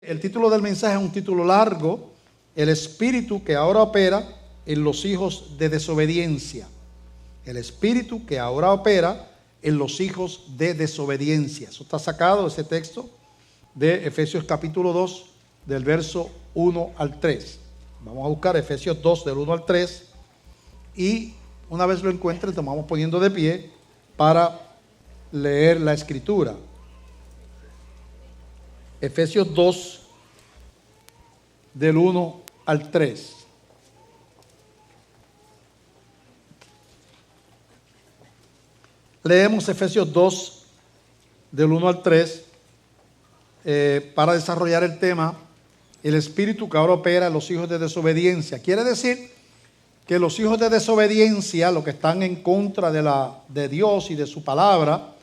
El título del mensaje es un título largo: el espíritu que ahora opera en los hijos de desobediencia. El espíritu que ahora opera en los hijos de desobediencia. Eso está sacado de ese texto de Efesios capítulo 2, del verso 1 al 3. Vamos a buscar Efesios 2, del 1 al 3. Y una vez lo encuentren, nos vamos poniendo de pie para leer la escritura. Efesios 2, del 1 al 3. Leemos Efesios 2, del 1 al 3, para desarrollar el tema: el espíritu que ahora opera en los hijos de desobediencia. Quiere decir que los hijos de desobediencia, los que están en contra de Dios y de su palabra,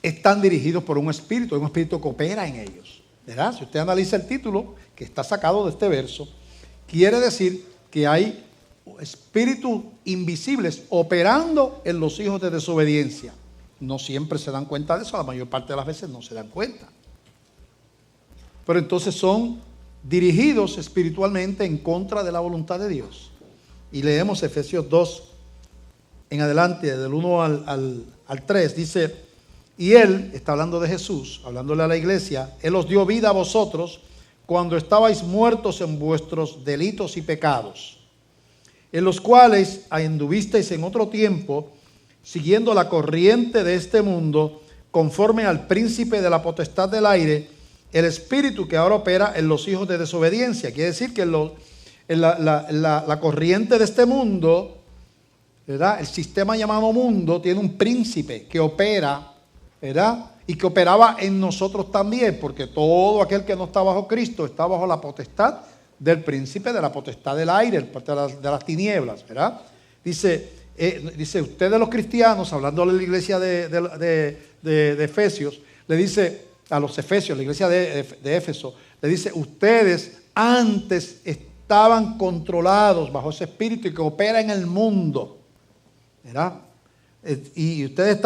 están dirigidos por un espíritu que opera en ellos, ¿verdad? Si usted analiza el título que está sacado de este verso, quiere decir que hay espíritus invisibles operando en los hijos de desobediencia. No siempre se dan cuenta de eso, la mayor parte de las veces no se dan cuenta. Pero entonces son dirigidos espiritualmente en contra de la voluntad de Dios. Y leemos Efesios 2 en adelante, del 1 al 3, dice: y Él, está hablando de Jesús, hablándole a la iglesia, Él os dio vida a vosotros cuando estabais muertos en vuestros delitos y pecados, en los cuales anduvisteis en otro tiempo, siguiendo la corriente de este mundo, conforme al príncipe de la potestad del aire, el espíritu que ahora opera en los hijos de desobediencia. Quiere decir que la corriente de este mundo, ¿verdad? El sistema llamado mundo tiene un príncipe que opera, ¿verdad? Y que operaba en nosotros también, porque todo aquel que no está bajo Cristo está bajo la potestad del príncipe de la potestad del aire, de las tinieblas, ¿verdad? Dice ustedes los cristianos, hablándole a la iglesia de Efesios, le dice a los Efesios, la iglesia de Éfeso, le dice: ustedes antes estaban controlados bajo ese espíritu que opera en el mundo, ¿verdad? Y ustedes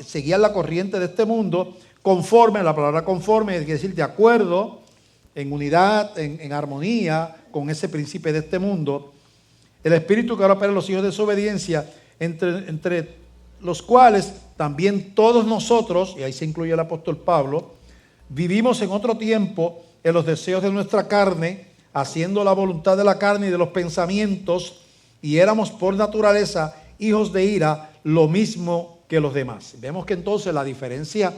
seguían la corriente de este mundo, conforme, la palabra conforme quiere decir de acuerdo, en unidad, en armonía con ese príncipe de este mundo, el espíritu que ahora opera en los hijos de desobediencia, entre los cuales también todos nosotros, y ahí se incluye el apóstol Pablo, vivimos en otro tiempo en los deseos de nuestra carne, haciendo la voluntad de la carne y de los pensamientos, y éramos por naturaleza hijos de ira, lo mismo que los demás. Vemos que entonces la diferencia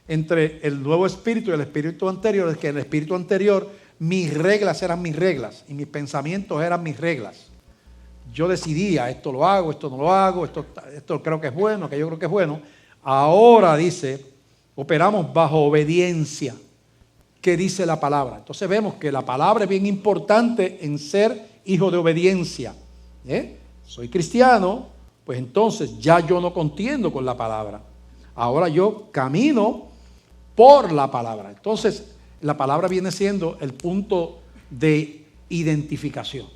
entre el nuevo espíritu y el espíritu anterior es que en el espíritu anterior mis reglas eran mis reglas y mis pensamientos eran mis reglas. Yo decidía: esto lo hago, esto no lo hago, esto creo que es bueno, aquello creo que es bueno. Ahora, dice, operamos bajo obediencia. ¿Qué dice la palabra? Entonces vemos que la palabra es bien importante en ser hijo de obediencia. Soy cristiano, pues entonces ya yo no contiendo con la palabra. Ahora yo camino por la palabra. Entonces la palabra viene siendo el punto de identificación,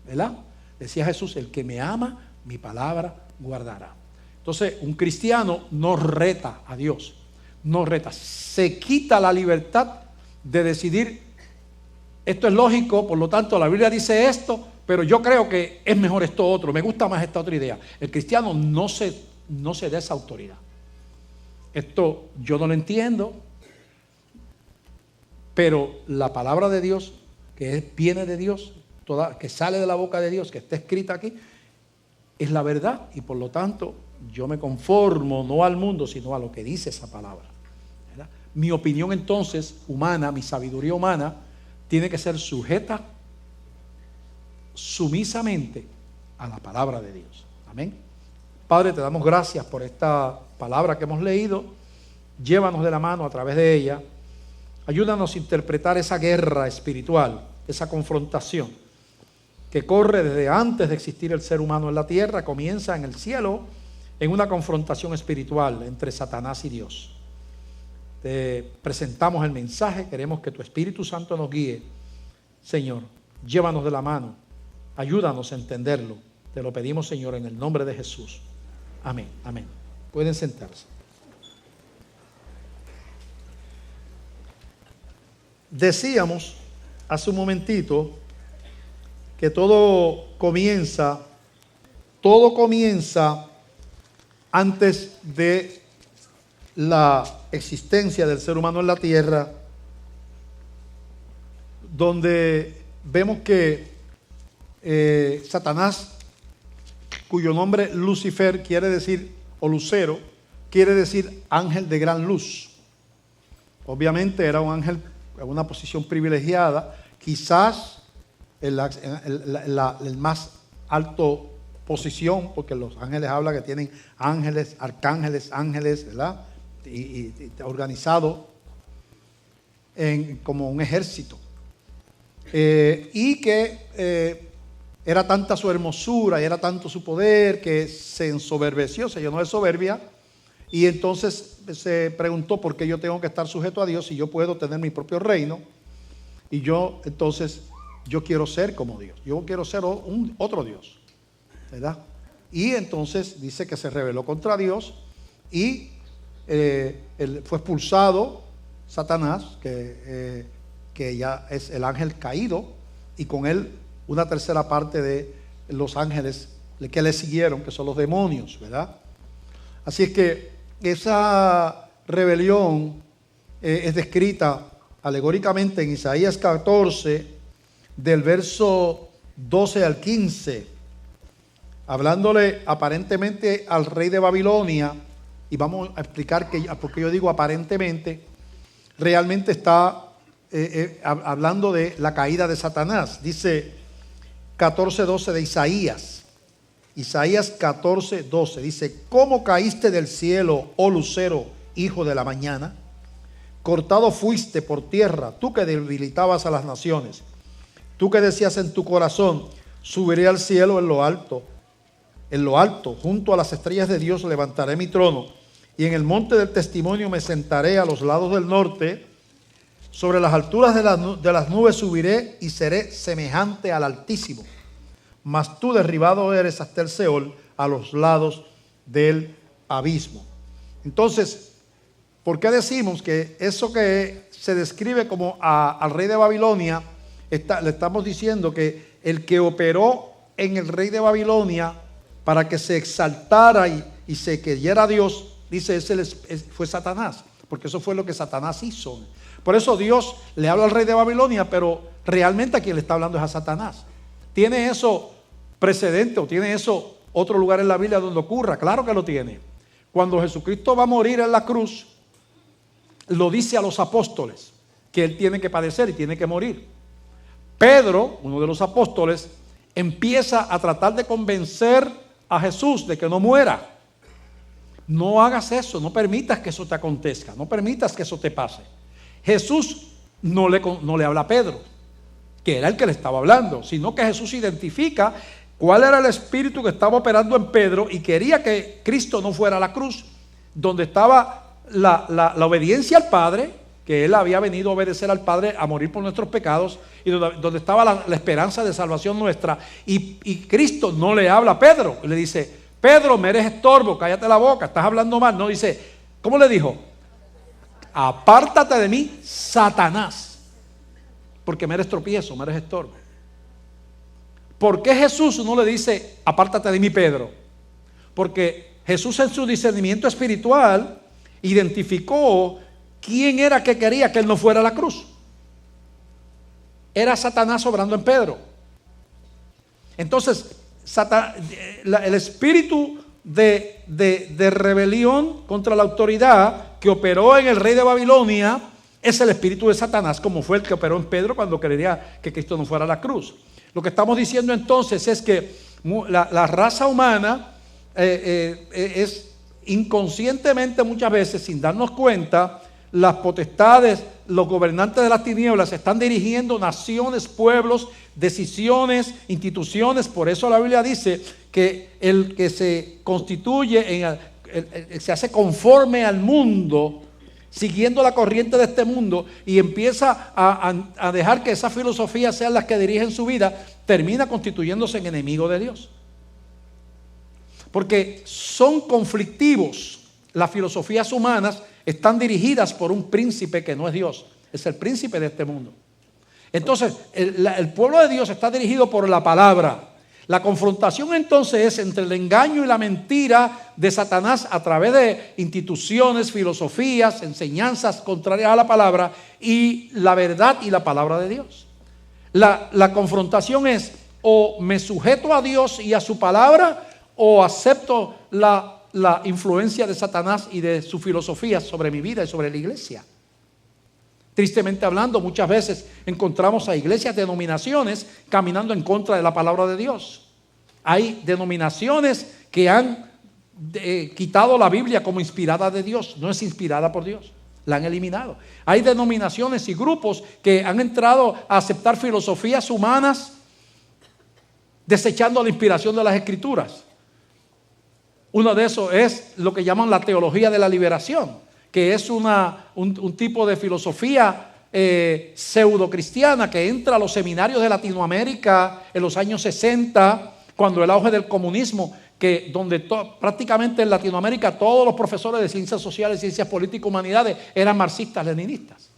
¿verdad? Decía Jesús: el que me ama, mi palabra guardará. Entonces un cristiano no reta a Dios, no reta, se quita la libertad de decidir: esto es lógico, por lo tanto la Biblia dice esto, pero yo creo que es mejor esto otro, me gusta más esta otra idea. El cristiano no se da esa autoridad. Esto yo no lo entiendo, pero la palabra de Dios, viene de Dios, que sale de la boca de Dios, que está escrita aquí, es la verdad, y por lo tanto yo me conformo no al mundo, sino a lo que dice esa palabra, ¿verdad? Mi opinión entonces humana, mi sabiduría humana, tiene que ser sujeta sumisamente a la palabra de Dios. Amén. Padre, te damos gracias por esta palabra que hemos leído. Llévanos de la mano a través de ella. Ayúdanos a interpretar esa guerra espiritual, esa confrontación que corre desde antes de existir el ser humano en la tierra, comienza en el cielo, en una confrontación espiritual entre Satanás y Dios. Te presentamos el mensaje, queremos que tu Espíritu Santo nos guíe. Señor, llévanos de la mano, ayúdanos a entenderlo. Te lo pedimos, Señor, en el nombre de Jesús. Amén, amén. Pueden sentarse. Decíamos hace un momentito que todo comienza antes de la existencia del ser humano en la tierra, donde vemos que Satanás, cuyo nombre Lucifer quiere decir, o Lucero, quiere decir ángel de gran luz. Obviamente era un ángel en una posición privilegiada, quizás el más alto posición, porque los ángeles habla que tienen ángeles, arcángeles, ángeles, ¿verdad? Y organizado como un ejército. Y que era tanta su hermosura y era tanto su poder que se ensoberbeció, se llenó de soberbia, y entonces se preguntó por qué yo tengo que estar sujeto a Dios si yo puedo tener mi propio reino. Y yo quiero ser como Dios, yo quiero ser otro Dios, ¿verdad? Y entonces dice que se rebeló contra Dios y él fue expulsado, Satanás, que ya es el ángel caído, y con él una tercera parte de los ángeles que le siguieron, que son los demonios, ¿verdad? Así es que esa rebelión es descrita alegóricamente en Isaías 14, del verso 12 al 15, hablándole aparentemente al rey de Babilonia. Y vamos a explicar por qué yo digo aparentemente. Realmente está hablando de la caída de Satanás. Dice 14:12 de Isaías. Isaías 14:12 dice: ¿Cómo caíste del cielo, oh lucero, hijo de la mañana? Cortado fuiste por tierra, tú que debilitabas a las naciones. Tú que decías en tu corazón: subiré al cielo en lo alto, junto a las estrellas de Dios levantaré mi trono, y en el monte del testimonio me sentaré a los lados del norte. Sobre las alturas de las nubes subiré y seré semejante al Altísimo. Mas tú derribado eres hasta el Seol, a los lados del abismo. Entonces, ¿por qué decimos que eso que se describe como al rey de Babilonia, le estamos diciendo que el que operó en el rey de Babilonia para que se exaltara y se creyera a Dios, dice, fue Satanás, porque eso fue lo que Satanás hizo. Por eso Dios le habla al rey de Babilonia, pero realmente a quien le está hablando es a Satanás. ¿Tiene eso precedente o tiene eso otro lugar en la Biblia donde ocurra? Claro que lo tiene. Cuando Jesucristo va a morir en la cruz, lo dice a los apóstoles que él tiene que padecer y tiene que morir. Pedro, uno de los apóstoles, empieza a tratar de convencer a Jesús de que no muera. No hagas eso, no permitas que eso te acontezca, no permitas que eso te pase. Jesús no le habla a Pedro, que era el que le estaba hablando, sino que Jesús identifica cuál era el espíritu que estaba operando en Pedro y quería que Cristo no fuera a la cruz, donde estaba la obediencia al Padre, que él había venido a obedecer al Padre, a morir por nuestros pecados, y donde estaba la esperanza de salvación nuestra. Y Cristo no le habla a Pedro, le dice: Pedro, me eres estorbo, cállate la boca, estás hablando mal. No, dice, ¿cómo le dijo? Apártate de mí, Satanás, porque me eres tropiezo, me eres estorbo. ¿Por qué Jesús no le dice apártate de mí, Pedro? Porque Jesús, en su discernimiento espiritual, identificó quién era que quería que él no fuera a la cruz. Era Satanás obrando en Pedro. Entonces, el espíritu de rebelión contra la autoridad que operó en el rey de Babilonia es el espíritu de Satanás, como fue el que operó en Pedro cuando quería que Cristo no fuera a la cruz. Lo que estamos diciendo entonces es que la raza humana es inconscientemente, muchas veces, sin darnos cuenta, las potestades, los gobernantes de las tinieblas están dirigiendo naciones, pueblos, decisiones, instituciones. Por eso la Biblia dice que el que se constituye, se hace conforme al mundo, siguiendo la corriente de este mundo, y empieza a dejar que esas filosofías sean las que dirigen su vida, termina constituyéndose en enemigo de Dios. Porque son conflictivos. Las filosofías humanas están dirigidas por un príncipe que no es Dios. es el príncipe de este mundo. Entonces, el pueblo de Dios está dirigido por la palabra. La confrontación entonces es entre el engaño y la mentira de Satanás a través de instituciones, filosofías, enseñanzas contrarias a la palabra y la verdad y la palabra de Dios. La confrontación es: o me sujeto a Dios y a su palabra, o acepto la influencia de Satanás y de su filosofía sobre mi vida y sobre la iglesia. Tristemente hablando, muchas veces encontramos a iglesias, denominaciones caminando en contra de la palabra de Dios. Hay denominaciones que han quitado la Biblia como inspirada de Dios. No es inspirada por Dios, la han eliminado. Hay denominaciones y grupos que han entrado a aceptar filosofías humanas, desechando la inspiración de las Escrituras. Uno de esos es lo que llaman la teología de la liberación, que es un tipo de filosofía pseudo cristiana que entra a los seminarios de Latinoamérica en los años 60, cuando el auge del comunismo, donde prácticamente en Latinoamérica todos los profesores de ciencias sociales, ciencias políticas, humanidades eran marxistas, leninistas.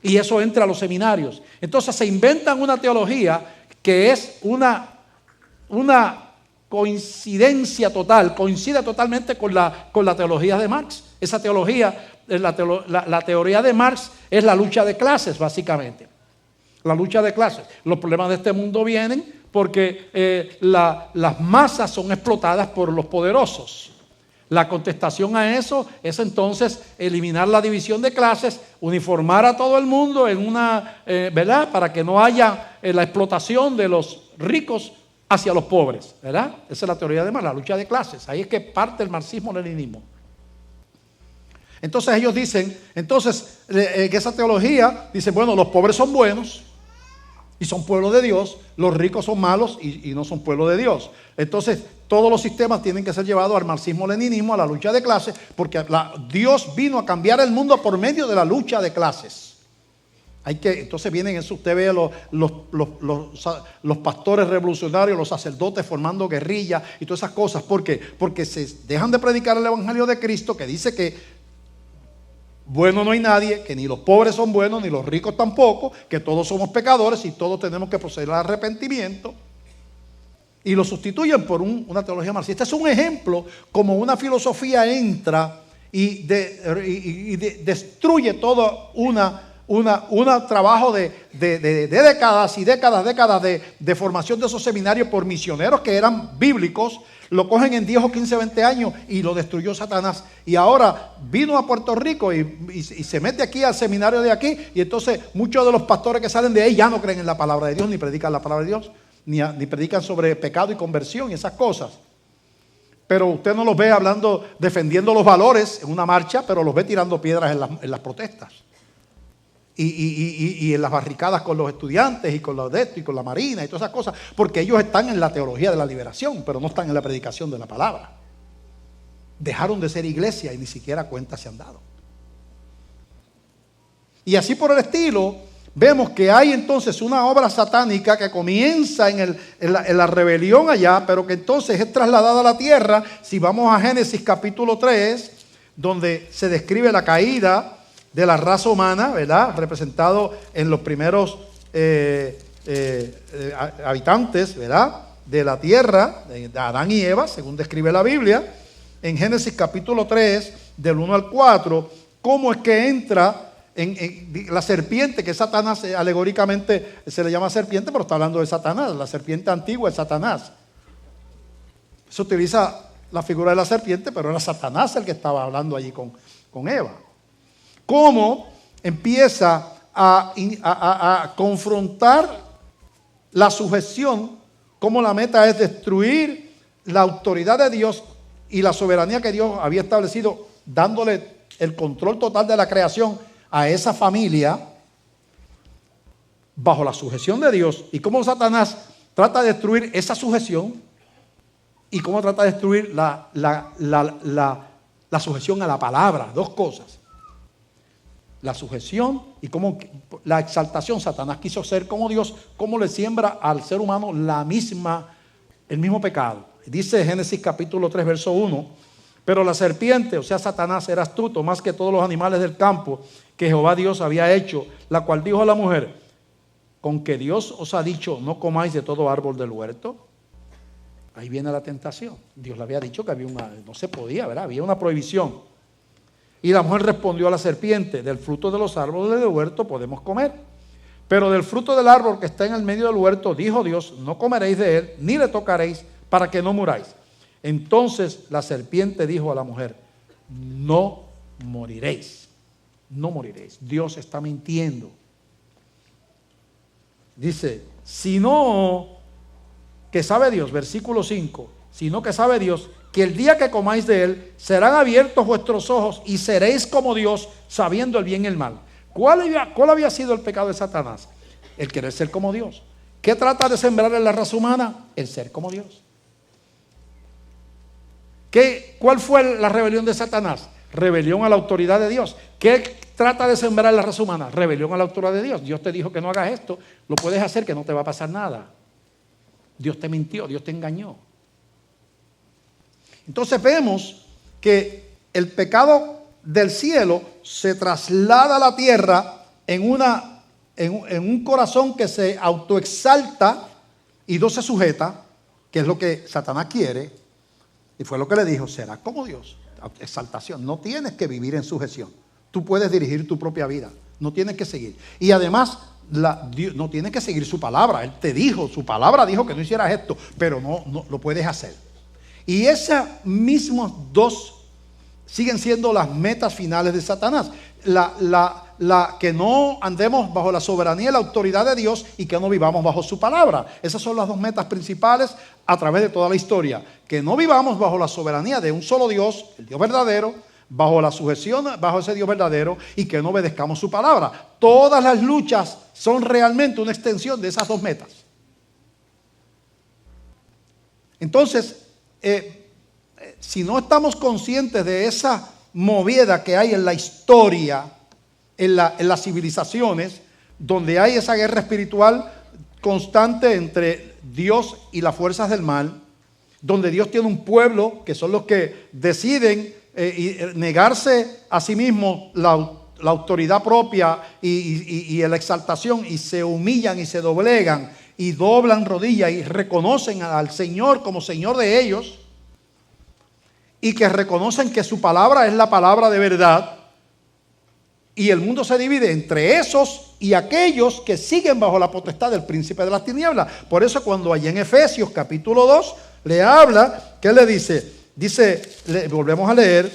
Y eso entra a los seminarios. Entonces se inventan una teología que es una coincidencia total, coincide totalmente con la teología de Marx. Esa teología, la teoría de Marx es la lucha de clases, básicamente. La lucha de clases. Los problemas de este mundo vienen porque las masas son explotadas por los poderosos. La contestación a eso es entonces eliminar la división de clases, uniformar a todo el mundo en ¿verdad? Para que no haya la explotación de los ricos hacia los pobres, ¿verdad? Esa es la teoría de Marx, la lucha de clases. Ahí es que parte el marxismo-leninismo. Entonces ellos dicen, que esa teología dice, bueno, los pobres son buenos y son pueblo de Dios, los ricos son malos y no son pueblo de Dios. Entonces todos los sistemas tienen que ser llevados al marxismo-leninismo, a la lucha de clases, porque Dios vino a cambiar el mundo por medio de la lucha de clases. Entonces vienen eso, usted ve los pastores revolucionarios, los sacerdotes formando guerrillas y todas esas cosas. ¿Por qué? Porque se dejan de predicar el evangelio de Cristo, que dice que bueno no hay nadie, que ni los pobres son buenos, ni los ricos tampoco, que todos somos pecadores y todos tenemos que proceder al arrepentimiento. Y lo sustituyen por una teología marxista. Es un ejemplo como una filosofía entra y destruye todo un trabajo de décadas y décadas de formación de esos seminarios por misioneros que eran bíblicos. Lo cogen en 10 o 15, 20 años y lo destruyó Satanás. Y ahora vino a Puerto Rico y se mete aquí al seminario de aquí. Y entonces muchos de los pastores que salen de ahí ya no creen en la palabra de Dios, ni predican la palabra de Dios, ni predican sobre pecado y conversión y esas cosas. Pero usted no los ve defendiendo los valores en una marcha, pero los ve tirando piedras en las protestas. Y en las barricadas con los estudiantes y con los de esto y con la marina y todas esas cosas, porque ellos están en la teología de la liberación, pero no están en la predicación de la palabra. Dejaron de ser iglesia y ni siquiera cuenta se han dado. Y así por el estilo, vemos que hay entonces una obra satánica que comienza en la rebelión allá, pero que entonces es trasladada a la tierra. Si vamos a Génesis capítulo 3, donde se describe la caída de la raza humana, ¿verdad? Representado en los primeros habitantes, ¿verdad? De la tierra, de Adán y Eva, según describe la Biblia. En Génesis capítulo 3, del 1 al 4, cómo es que entra en la serpiente, que Satanás alegóricamente se le llama serpiente, pero está hablando de Satanás. La serpiente antigua es Satanás. Se utiliza la figura de la serpiente, pero era Satanás el que estaba hablando allí con Eva. Cómo empieza a confrontar la sujeción, cómo la meta es destruir la autoridad de Dios y la soberanía que Dios había establecido, dándole el control total de la creación a esa familia bajo la sujeción de Dios, y cómo Satanás trata de destruir esa sujeción y cómo trata de destruir la sujeción a la palabra. Dos cosas: la sujeción y cómo la exaltación. Satanás quiso ser como Dios, cómo le siembra al ser humano el mismo pecado. Dice Génesis capítulo 3 verso 1: Pero la serpiente, o sea, Satanás, era astuto más que todos los animales del campo que Jehová Dios había hecho, la cual dijo a la mujer: ¿con que Dios os ha dicho no comáis de todo árbol del huerto? Ahí viene la tentación. Dios le había dicho que no se podía, ¿verdad? Había una prohibición. Y la mujer respondió a la serpiente: del fruto de los árboles del huerto podemos comer, pero del fruto del árbol que está en el medio del huerto, dijo Dios, no comeréis de él, ni le tocaréis, para que no muráis. Entonces la serpiente dijo a la mujer: no moriréis, no moriréis. Dios está mintiendo. Dice, sino que sabe Dios, versículo 5, sino que sabe Dios que el día que comáis de él, serán abiertos vuestros ojos y seréis como Dios, sabiendo el bien y el mal. ¿Cuál había sido el pecado de Satanás? El querer ser como Dios. ¿Qué trata de sembrar en la raza humana? El ser como Dios. ¿Cuál fue la rebelión de Satanás? Rebelión a la autoridad de Dios. ¿Qué trata de sembrar en la raza humana? Rebelión a la autoridad de Dios. Dios te dijo que no hagas esto, lo puedes hacer, que no te va a pasar nada. Dios te mintió, Dios te engañó. Entonces vemos que el pecado del cielo se traslada a la tierra en un corazón que se autoexalta y no se sujeta, que es lo que Satanás quiere. Y fue lo que le dijo: serás como Dios. Exaltación. No tienes que vivir en sujeción. Tú puedes dirigir tu propia vida. No tienes que seguir. Y además, no tienes que seguir su palabra. Él te dijo, su palabra dijo que no hicieras esto, pero no lo puedes hacer. Y esas mismas dos siguen siendo las metas finales de Satanás. Que no andemos bajo la soberanía y la autoridad de Dios y que no vivamos bajo su palabra. Esas son las dos metas principales a través de toda la historia. Que no vivamos bajo la soberanía de un solo Dios, el Dios verdadero, bajo la sujeción, bajo ese Dios verdadero, y que no obedezcamos su palabra. Todas las luchas son realmente una extensión de esas dos metas. Entonces, si no estamos conscientes de esa movida que hay en la historia, en las civilizaciones, donde hay esa guerra espiritual constante entre Dios y las fuerzas del mal, donde Dios tiene un pueblo que son los que deciden negarse a sí mismos la autoridad propia y la exaltación, y se humillan y se doblegan y doblan rodillas y reconocen al Señor como Señor de ellos, y que reconocen que su palabra es la palabra de verdad. Y el mundo se divide entre esos y aquellos que siguen bajo la potestad del príncipe de las tinieblas. Por eso cuando allá en Efesios capítulo 2 le habla, ¿qué le dice? Volvemos a leer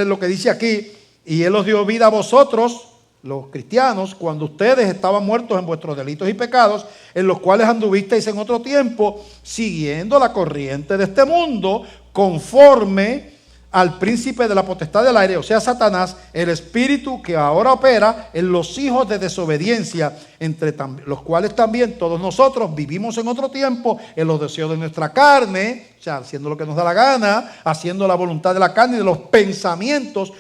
lo que dice aquí: y Él os dio vida a vosotros, los cristianos, cuando ustedes estaban muertos en vuestros delitos y pecados, en los cuales anduvisteis en otro tiempo, siguiendo la corriente de este mundo, conforme al príncipe de la potestad del aire, o sea, Satanás, el espíritu que ahora opera en los hijos de desobediencia, entre los cuales también todos nosotros vivimos en otro tiempo en los deseos de nuestra carne, o sea, haciendo lo que nos da la gana, haciendo la voluntad de la carne y de los pensamientos,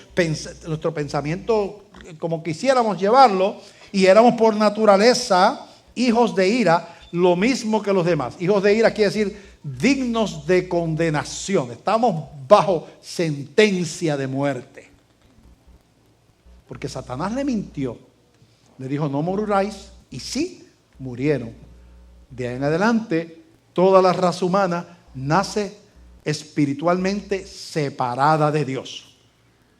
nuestro pensamiento como quisiéramos llevarlo, y éramos por naturaleza hijos de ira, lo mismo que los demás. Hijos de ira quiere decir dignos de condenación. Estamos bajo sentencia de muerte. Porque Satanás le mintió. Le dijo: no moriréis. Y sí, murieron. De ahí en adelante, toda la raza humana nace espiritualmente separada de Dios.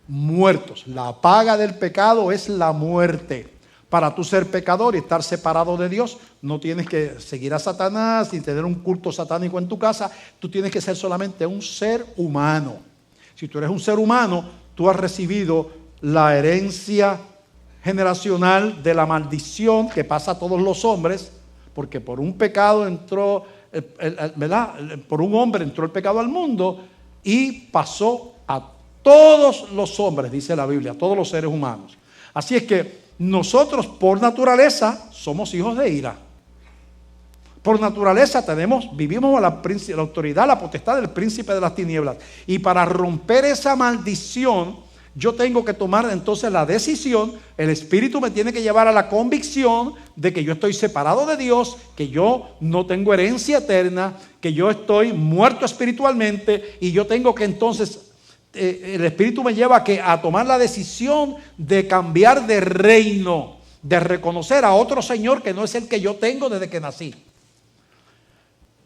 Muertos. La paga del pecado es la muerte. Para tú ser pecador y estar separado de Dios, no tienes que seguir a Satanás y tener un culto satánico en tu casa. Tú tienes que ser solamente un ser humano. Si tú eres un ser humano, tú has recibido la herencia generacional de la maldición que pasa a todos los hombres, porque por un pecado entró, ¿verdad? Por un hombre entró el pecado al mundo y pasó a todos los hombres, dice la Biblia, a todos los seres humanos. Así es que nosotros por naturaleza somos hijos de ira. Por naturaleza vivimos a la autoridad, la potestad del príncipe de las tinieblas. Y para romper esa maldición yo tengo que tomar entonces la decisión. El Espíritu me tiene que llevar a la convicción de que yo estoy separado de Dios, que yo no tengo herencia eterna, que yo estoy muerto espiritualmente, y yo tengo que entonces, el Espíritu me lleva a tomar la decisión de cambiar de reino, de reconocer a otro Señor que no es el que yo tengo desde que nací.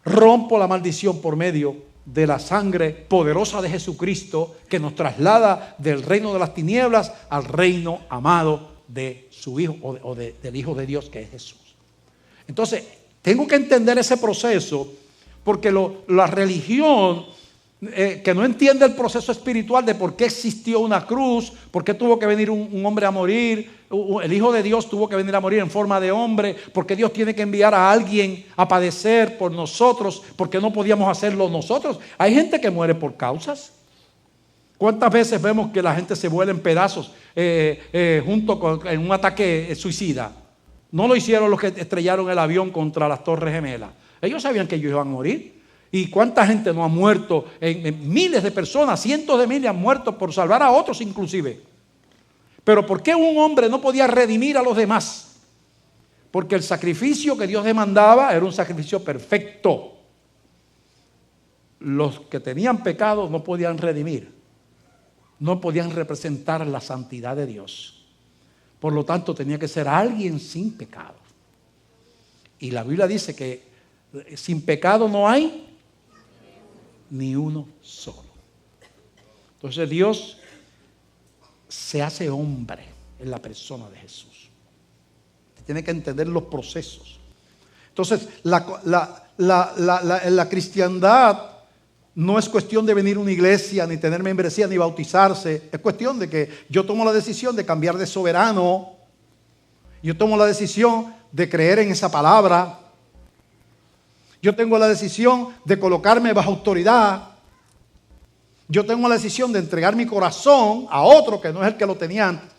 Rompo la maldición por medio de la sangre poderosa de Jesucristo, que nos traslada del reino de las tinieblas al reino amado de su Hijo, del Hijo de Dios, que es Jesús. Entonces, tengo que entender ese proceso, porque la religión que no entiende el proceso espiritual de por qué existió una cruz, por qué tuvo que venir un hombre a morir, el Hijo de Dios tuvo que venir a morir en forma de hombre, por qué Dios tiene que enviar a alguien a padecer por nosotros, por qué no podíamos hacerlo nosotros. Hay gente que muere por causas. ¿Cuántas veces vemos que la gente se vuela en pedazos en un ataque suicida? No lo hicieron los que estrellaron el avión contra las Torres Gemelas. Ellos sabían que ellos iban a morir. ¿Y cuánta gente no ha muerto? Miles de personas, cientos de miles han muerto por salvar a otros inclusive. Pero ¿por qué un hombre no podía redimir a los demás? Porque el sacrificio que Dios demandaba era un sacrificio perfecto. Los que tenían pecado no podían redimir, no podían representar la santidad de Dios. Por lo tanto, tenía que ser alguien sin pecado. Y la Biblia dice que sin pecado no hay ni uno solo. Entonces Dios se hace hombre en la persona de Jesús. Tiene que entender los procesos. Entonces la cristiandad no es cuestión de venir a una iglesia, ni tener membresía, ni bautizarse. Es cuestión de que yo tomo la decisión de cambiar de soberano. Yo tomo la decisión de creer en esa palabra. Yo tengo la decisión de colocarme bajo autoridad. Yo tengo la decisión de entregar mi corazón a otro que no es el que lo tenía antes.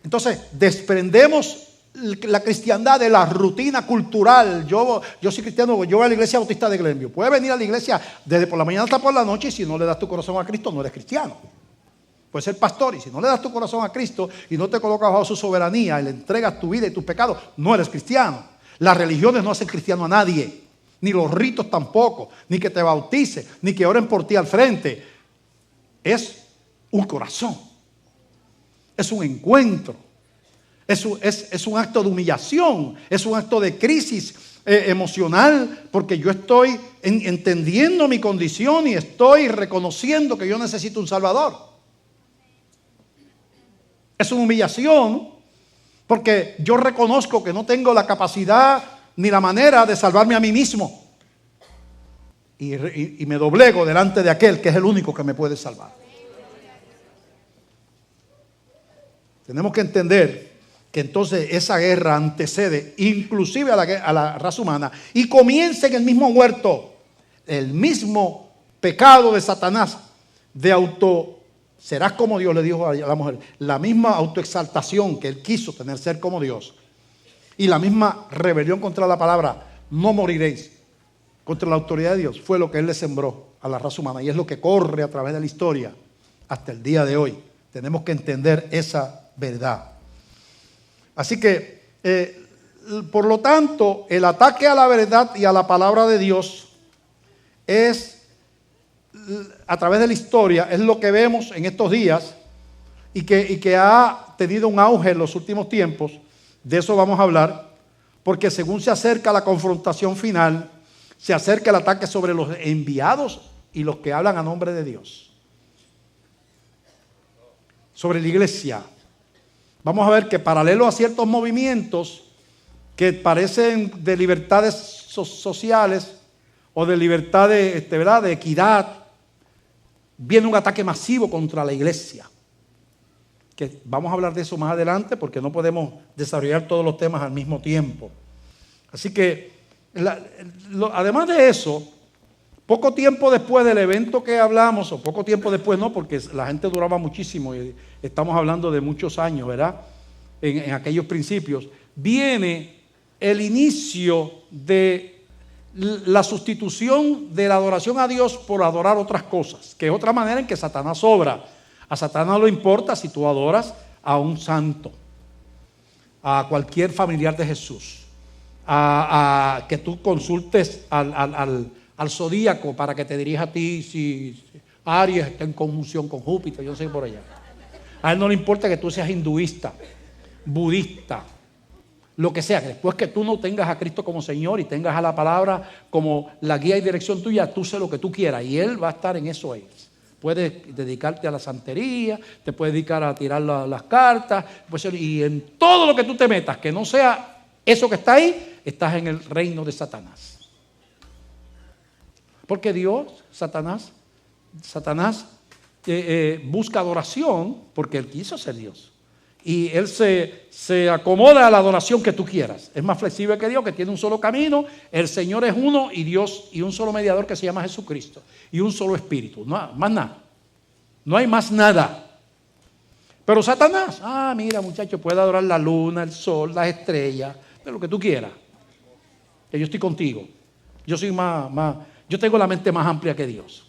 Entonces, desprendemos la cristiandad de la rutina cultural. Yo soy cristiano, yo voy a la iglesia bautista de Glenview. Puedes venir a la iglesia desde por la mañana hasta por la noche, y si no le das tu corazón a Cristo, no eres cristiano. Puedes ser pastor, y si no le das tu corazón a Cristo y no te colocas bajo su soberanía y le entregas tu vida y tus pecados, no eres cristiano. Las religiones no hacen cristiano a nadie, ni los ritos tampoco, ni que te bautice, ni que oren por ti al frente. Es un corazón, es un encuentro, es un acto de humillación, es un acto de crisis emocional, porque yo estoy entendiendo mi condición y estoy reconociendo que yo necesito un Salvador. Es una humillación porque yo reconozco que no tengo la capacidad ni la manera de salvarme a mí mismo. Y me doblego delante de aquel que es el único que me puede salvar. Tenemos que entender que entonces esa guerra antecede inclusive a la raza humana y comienza en el mismo huerto. El mismo pecado de Satanás de serás como Dios, le dijo a la mujer. La misma autoexaltación que él quiso tener, ser como Dios. Y la misma rebelión contra la palabra, no moriréis, contra la autoridad de Dios, fue lo que él le sembró a la raza humana. Y es lo que corre a través de la historia hasta el día de hoy. Tenemos que entender esa verdad. Así que, por lo tanto, el ataque a la verdad y a la palabra de Dios es, a través de la historia, es lo que vemos en estos días y que ha tenido un auge en los últimos tiempos. De eso vamos a hablar, porque según se acerca la confrontación final, se acerca el ataque sobre los enviados y los que hablan a nombre de Dios. Sobre la iglesia. Vamos a ver que paralelo a ciertos movimientos que parecen de libertades sociales o de libertad de equidad, viene un ataque masivo contra la iglesia. Que vamos a hablar de eso más adelante porque no podemos desarrollar todos los temas al mismo tiempo. Así que, además de eso, poco tiempo después del evento que hablamos, o poco tiempo después no, porque la gente duraba muchísimo y estamos hablando de muchos años, ¿verdad? En aquellos principios, viene el inicio de la sustitución de la adoración a Dios por adorar otras cosas, que es otra manera en que Satanás obra. A Satanás no le importa si tú adoras a un santo, a cualquier familiar de Jesús, a que tú consultes al zodíaco para que te dirija a ti si Aries está en conjunción con Júpiter, yo no sé por allá. A él no le importa que tú seas hinduista, budista, lo que sea, que después que tú no tengas a Cristo como Señor y tengas a la palabra como la guía y dirección tuya, tú sé lo que tú quieras y Él va a estar en eso ahí. Puedes dedicarte a la santería, te puedes dedicar a tirar las cartas, y en todo lo que tú te metas, que no sea eso que está ahí, estás en el reino de Satanás. Porque Dios, Satanás busca adoración porque Él quiso ser Dios. Y Él se acomoda a la adoración que tú quieras. Es más flexible que Dios, que tiene un solo camino. El Señor es uno y Dios y un solo mediador que se llama Jesucristo. Y un solo espíritu. No, más nada. No hay más nada. Pero Satanás, mira muchacho, puede adorar la luna, el sol, las estrellas, de lo que tú quieras. Que yo estoy contigo. Yo soy yo tengo la mente más amplia que Dios.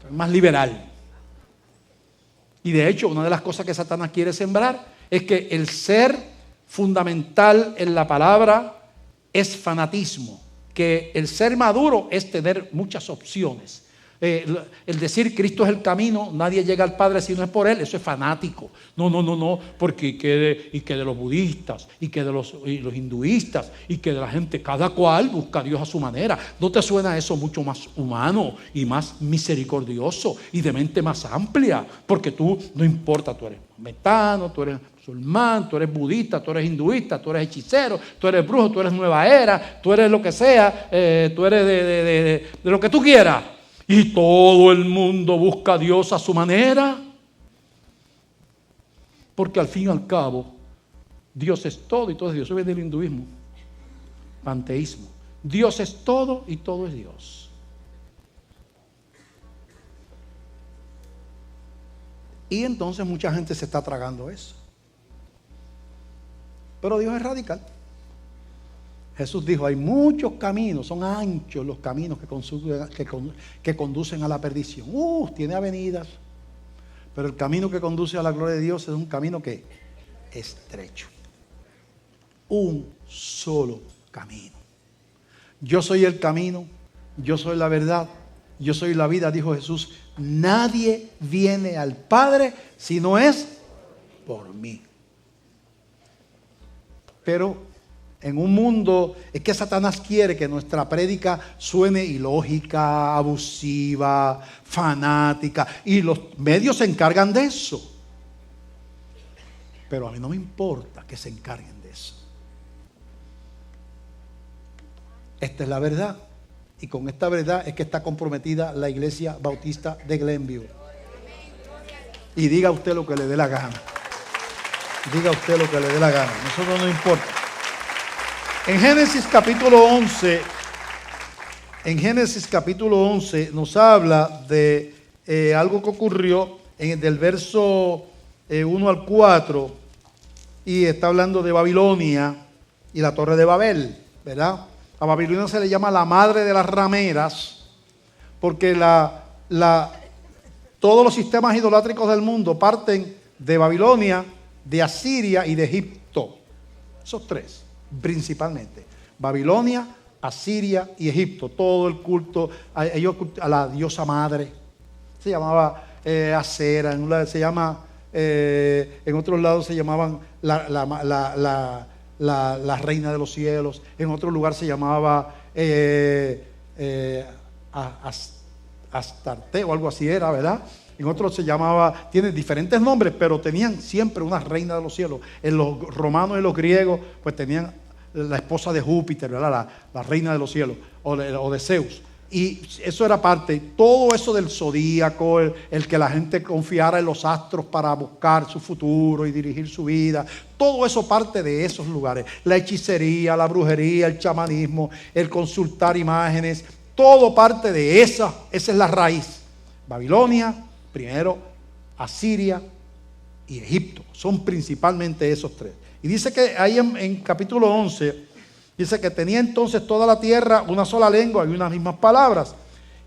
Soy más liberal. Y de hecho, una de las cosas que Satanás quiere sembrar es que el ser fundamental en la palabra es fanatismo, que el ser maduro es tener muchas opciones. El decir Cristo es el camino, nadie llega al Padre si no es por Él, eso es fanático. No, porque que de los budistas y que de los hinduistas y que de la gente, cada cual busca a Dios a su manera. ¿No te suena eso mucho más humano y más misericordioso y de mente más amplia? Porque tú, no importa, tú eres maometano, tú eres musulmán, tú eres budista, tú eres hinduista, tú eres hechicero, tú eres brujo, tú eres nueva era, tú eres lo que sea, tú eres de lo que tú quieras. Y todo el mundo busca a Dios a su manera. Porque al fin y al cabo, Dios es todo y todo es Dios. Eso viene del hinduismo, panteísmo. Dios es todo y todo es Dios. Y entonces mucha gente se está tragando eso. Pero Dios es radical. Jesús dijo, hay muchos caminos, son anchos los caminos que conducen a la perdición. Tiene avenidas, pero el camino que conduce a la gloria de Dios es un camino que es estrecho. Un solo camino. Yo soy el camino, yo soy la verdad, yo soy la vida, dijo Jesús. Nadie viene al Padre si no es por mí. Pero en un mundo, es que Satanás quiere que nuestra prédica suene ilógica, abusiva, fanática, y los medios se encargan de eso. Pero a mí no me importa que se encarguen de eso. Esta es la verdad, y con esta verdad es que está comprometida la Iglesia Bautista de Glenview. Y diga usted lo que le dé la gana. Diga usted lo que le dé la gana. A nosotros no importa. En Génesis capítulo 11 nos habla de algo que ocurrió del verso 1 al 4 y está hablando de Babilonia y la torre de Babel, ¿verdad? A Babilonia se le llama la madre de las rameras porque todos los sistemas idolátricos del mundo parten de Babilonia, de Asiria y de Egipto. Esos tres. Principalmente Babilonia, Asiria y Egipto. Todo el culto a la diosa madre se llamaba Acera, en otros lados se llamaban la reina de los cielos, en otro lugar se llamaba Astarte o algo así era, ¿verdad? En otros se llamaba, tiene diferentes nombres, pero tenían siempre una reina de los cielos. En los romanos y los griegos, pues tenían la esposa de Júpiter, ¿verdad? La reina de los cielos, o de Zeus. Y eso era parte, todo eso del zodíaco, el que la gente confiara en los astros para buscar su futuro y dirigir su vida. Todo eso parte de esos lugares. La hechicería, la brujería, el chamanismo, el consultar imágenes, todo parte de esa es la raíz. Babilonia, primero Asiria y Egipto. Son principalmente esos tres. Y dice que ahí en capítulo 11 Dice que tenía entonces toda la tierra una sola lengua y unas mismas palabras.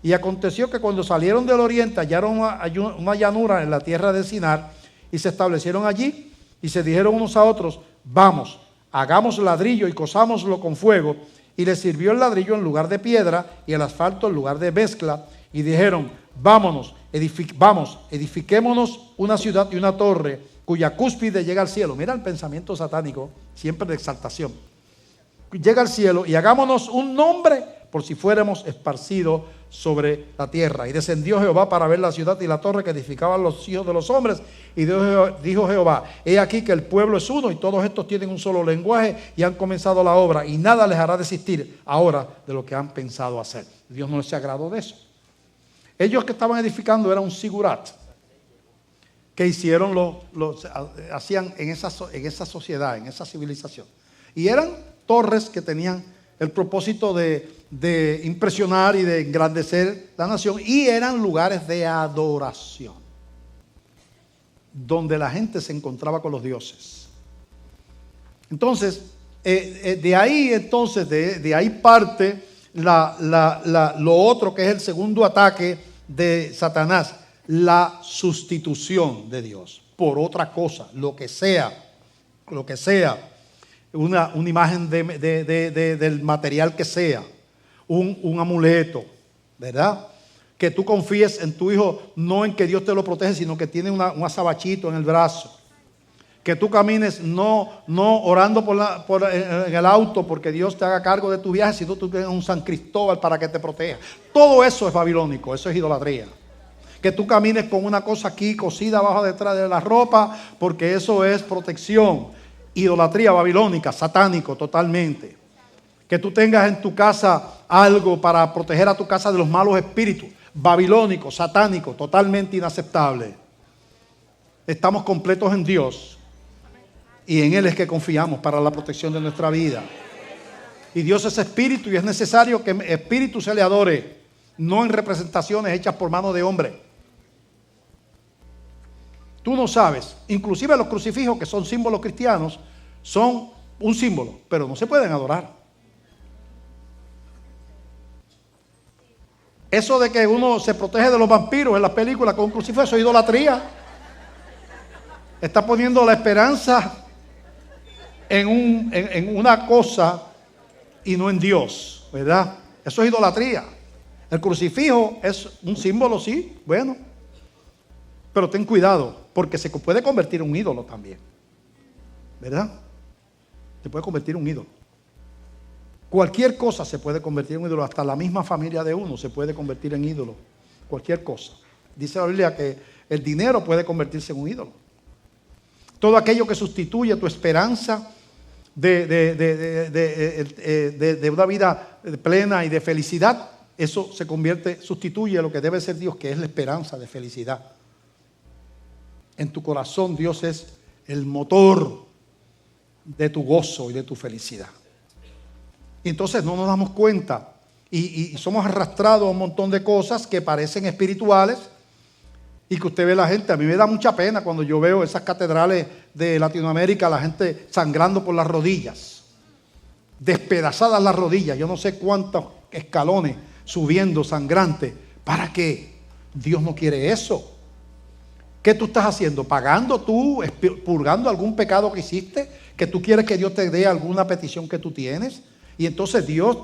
Y aconteció que cuando salieron del oriente hallaron una llanura en la tierra de Sinar y se establecieron allí y se dijeron unos a otros: vamos, hagamos ladrillo y cosámoslo con fuego. Y les sirvió el ladrillo en lugar de piedra y el asfalto en lugar de mezcla. Y dijeron: vamos, edifiquémonos una ciudad y una torre cuya cúspide llega al cielo. Mira el pensamiento satánico, siempre de exaltación. Llega al cielo y hagámonos un nombre por si fuéramos esparcidos sobre la tierra. Y descendió Jehová para ver la ciudad y la torre que edificaban los hijos de los hombres. Y dijo Jehová: he aquí que el pueblo es uno y todos estos tienen un solo lenguaje y han comenzado la obra, y nada les hará desistir ahora de lo que han pensado hacer. Dios no se agradó de eso. Ellos que estaban edificando era un sigurat que hicieron hacían en esa sociedad, en esa civilización. Y eran torres que tenían el propósito de impresionar y de engrandecer la nación, y eran lugares de adoración donde la gente se encontraba con los dioses. Entonces, de ahí parte lo otro, que es el segundo ataque de Satanás: la sustitución de Dios por otra cosa, lo que sea, una imagen del material que sea, un amuleto, ¿verdad? Que tú confíes en tu hijo, no en que Dios te lo protege, sino que tiene un azabachito en el brazo. Que tú camines no orando en el auto porque Dios te haga cargo de tu viaje, sino tú tienes un San Cristóbal para que te proteja. Todo eso es babilónico, eso es idolatría. Que tú camines con una cosa aquí cosida abajo detrás de la ropa, porque eso es protección. Idolatría babilónica, satánico totalmente. Que tú tengas en tu casa algo para proteger a tu casa de los malos espíritus, babilónico, satánico, totalmente inaceptable. Estamos completos en Dios y en Él es que confiamos para la protección de nuestra vida. Y Dios es espíritu y es necesario que espíritu se le adore, no en representaciones hechas por mano de hombre. Tú no sabes, inclusive los crucifijos, que son símbolos cristianos, son un símbolo, pero no se pueden adorar. Eso de que uno se protege de los vampiros en las películas con un crucifijo, eso es idolatría. Está poniendo la esperanza en una cosa y no en Dios, ¿verdad? Eso es idolatría. El crucifijo es un símbolo, sí, bueno, pero ten cuidado, porque se puede convertir en un ídolo también, ¿verdad? Se puede convertir en un ídolo. Cualquier cosa se puede convertir en un ídolo, hasta la misma familia de uno se puede convertir en ídolo. Cualquier cosa. Dice la Biblia que el dinero puede convertirse en un ídolo. Todo aquello que sustituye tu esperanza de una vida plena y de felicidad, eso sustituye lo que debe ser Dios, que es la esperanza de felicidad. En tu corazón Dios es el motor de tu gozo y de tu felicidad. Y entonces no nos damos cuenta y somos arrastrados a un montón de cosas que parecen espirituales y que usted ve la gente. A mí me da mucha pena cuando yo veo esas catedrales de Latinoamérica, la gente sangrando por las rodillas, despedazadas las rodillas, yo no sé cuántos escalones subiendo sangrante. ¿Para qué? Dios no quiere eso. ¿Qué tú estás haciendo? ¿Pagando tú, purgando algún pecado que hiciste? ¿Que tú quieres que Dios te dé alguna petición que tú tienes? Y entonces Dios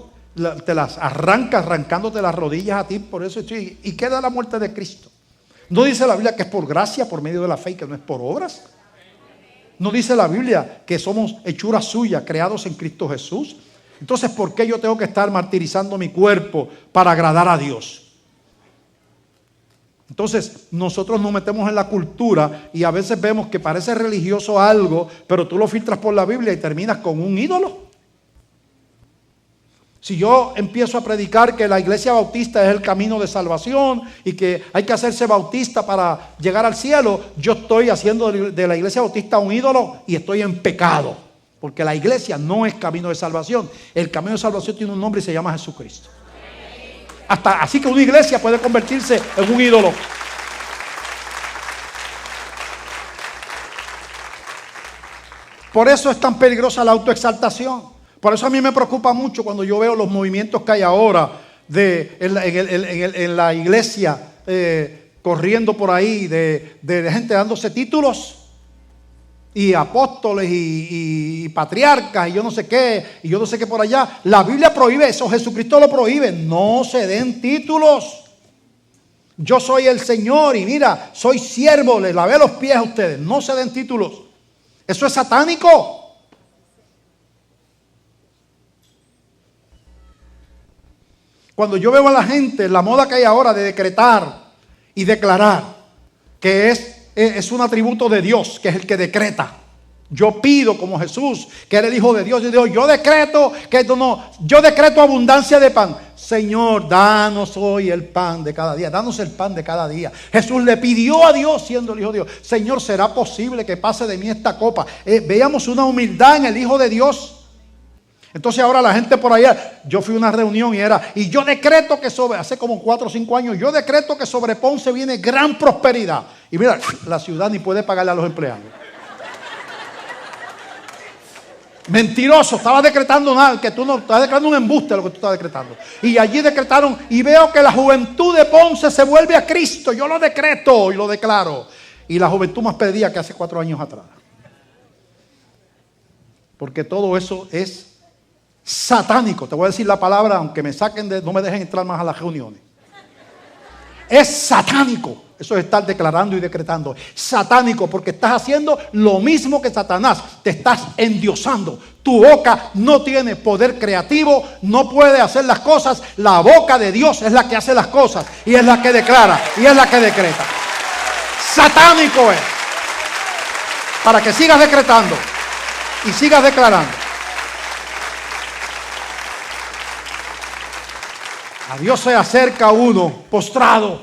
te las arranca, arrancándote las rodillas a ti. Por eso y queda la muerte de Cristo. ¿No dice la Biblia que es por gracia, por medio de la fe, y que no es por obras? ¿No dice la Biblia que somos hechura suya, creados en Cristo Jesús? Entonces, ¿por qué yo tengo que estar martirizando mi cuerpo para agradar a Dios? Entonces, nosotros nos metemos en la cultura y a veces vemos que parece religioso algo, pero tú lo filtras por la Biblia y terminas con un ídolo. Si yo empiezo a predicar que la iglesia bautista es el camino de salvación y que hay que hacerse bautista para llegar al cielo, yo estoy haciendo de la iglesia bautista un ídolo y estoy en pecado. Porque la iglesia no es camino de salvación. El camino de salvación tiene un nombre y se llama Jesucristo. Así que una iglesia puede convertirse en un ídolo. Por eso es tan peligrosa la autoexaltación. Por eso a mí me preocupa mucho cuando yo veo los movimientos que hay ahora en la iglesia, corriendo por ahí, de gente dándose títulos, y apóstoles y patriarcas y yo no sé qué por allá. La Biblia prohíbe eso, Jesucristo lo prohíbe. No se den títulos. Yo soy el Señor y mira, soy siervo, les lavé los pies a ustedes. No se den títulos. Eso es satánico. Cuando yo veo a la gente, la moda que hay ahora de decretar y declarar, que es un atributo de Dios, que es el que decreta. Yo pido como Jesús, que era el Hijo de Dios, y digo, yo decreto abundancia de pan. Señor, danos hoy el pan de cada día. Danos el pan de cada día. Jesús le pidió a Dios, siendo el Hijo de Dios, Señor, ¿será posible que pase de mí esta copa? Veamos una humildad en el Hijo de Dios. Entonces ahora la gente por allá, yo fui a una reunión y yo decreto que hace como 4 o 5 años, yo decreto que sobre Ponce viene gran prosperidad. Y mira, la ciudad ni puede pagarle a los empleados. Mentiroso, estaba decretando nada, que tú no estás decretando un embuste lo que tú estás decretando. Y allí decretaron, y veo que la juventud de Ponce se vuelve a Cristo. Yo lo decreto y lo declaro. Y la juventud más perdida que hace 4 años atrás. Porque todo eso es satánico. Te voy a decir la palabra, aunque no me dejen entrar más a las reuniones. Es satánico. Eso es estar declarando y decretando. Satánico, porque estás haciendo lo mismo que Satanás. Te estás endiosando. Tu boca no tiene poder creativo, no puede hacer las cosas. La boca de Dios es la que hace las cosas y es la que declara y es la que decreta. Satánico es. Para que sigas decretando y sigas declarando. A Dios se acerca uno postrado,